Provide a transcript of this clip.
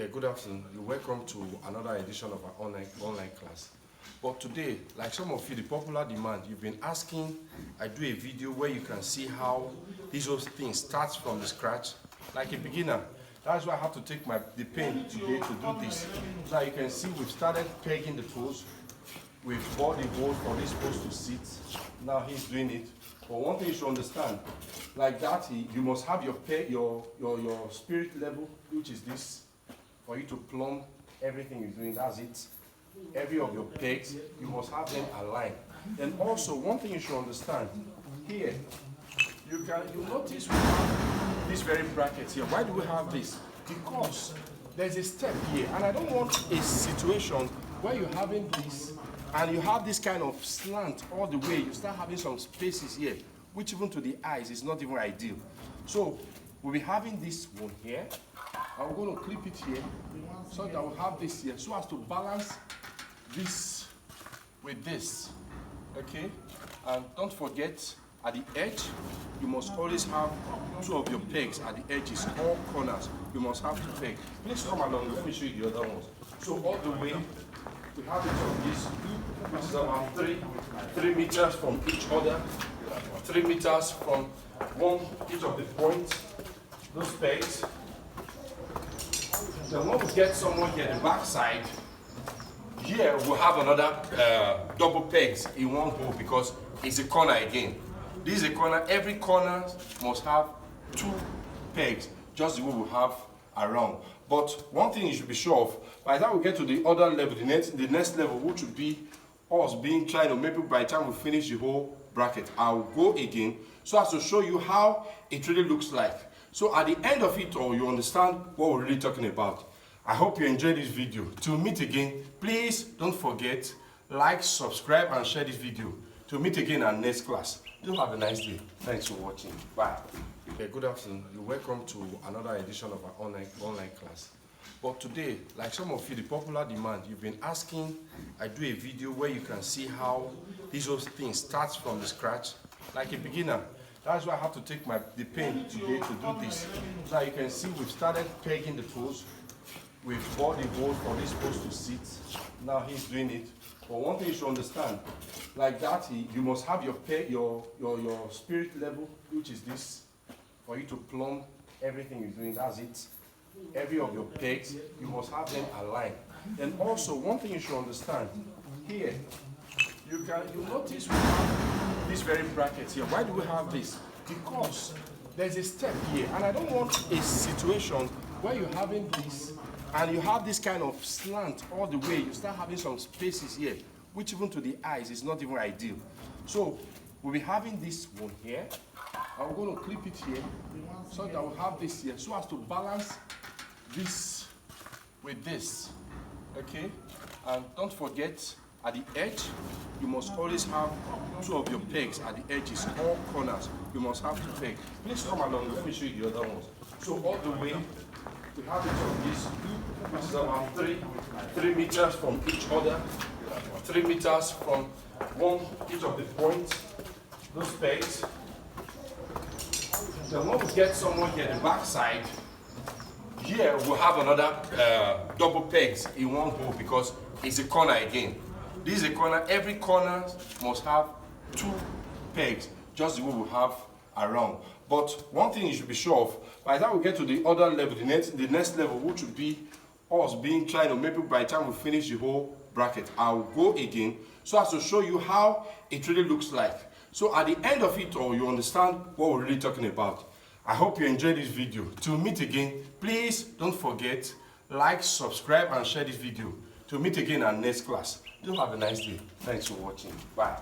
Good afternoon. You're welcome to another edition of our online class. But today, like some of you, the popular demand, you've been asking, I do a video where you can see how these whole thing starts from the scratch, like a beginner. That's why I have to take the pen today to do this. So you can see we've started pegging the post. We've bought the hole for this post to sit. Now he's doing it. But one thing you should understand, like that, you must have your spirit level, which is this, for you to plumb everything you're doing. That's it. Every of your pegs, you must have them aligned. Then also, one thing you should understand, here, you notice we have this very bracket here. Why do we have this? Because there's a step here, and I don't want a situation where you're having this, and you have this kind of slant all the way. You start having some spaces here, which even to the eyes is not even ideal. So we'll be having this one here. I'm going to clip it here so that we'll have this here, so as to balance this with this. Okay? And don't forget, at the edge, you must always have two of your pegs at the edges, all corners. You must have two pegs. Please come along, let me show you the other ones. So all the way, we have each of these, which is about 3 meters from each other, 3 meters from each of the points, those pegs. Then when we get somewhere here, the back side, here we'll have another double pegs in one hole because it's a corner again. This is a corner. Every corner must have 2 pegs, just the way we have around. But one thing you should be sure of, by the time we get to the other level, the next level, which would be us trying to, maybe by the time we finish the whole bracket, I'll go again so as to show you how it really looks like. So at the end of it all, you understand what we're really talking about. I hope you enjoyed this video. Till we meet again, please don't forget, like, subscribe, and share this video. Till we meet again in our next class. Do have a nice day. Thanks for watching. Bye. Good afternoon. You're welcome to another edition of our online class. But today, like some of you, the popular demand, you've been asking, I do a video where you can see how these whole thing starts from the scratch, like a beginner. That's why I have to take the pen today to do this. So you can see we've started pegging the post. We've bought the hole for this post to sit. Now he's doing it. But one thing you should understand, like that, you must have your spirit level, which is this, for you to plumb everything you're doing. That's it. Every of your pegs, you must have them aligned. Then also, one thing you should understand, here, you notice we have this very bracket here. Why do we have this? Because there's a step here, and I don't want a situation where you're having this, and you have this kind of slant all the way. You start having some spaces here, which even to the eyes is not even ideal. So we'll be having this one here. I'm going to clip it here so that we'll have this here, so as to balance this with this. Okay? And don't forget, at the edge, you must always have 2 of your pegs at the edges, all corners. You must have 2 pegs. Please come along, let me show you the other ones. So all the way, we have each of these, which is about 3 meters from each other, 3 meters from each of the points, those pegs. Then when we get somewhere here, the back side, here we'll have another double pegs in one hole because it's a corner again. This is a corner. Every corner must have 2 pegs, just the way we have around. But one thing you should be sure of, by the time we get to the other level, the next level, which would be us trying to, maybe by the time we finish the whole bracket, I'll go again so as to show you how it really looks like. So at the end of it all, you understand what we're really talking about. I hope you enjoyed this video. Till we meet again, please don't forget, like, subscribe, and share this video. Till we meet again in our next class. Do have a nice day. Thanks for watching. Bye.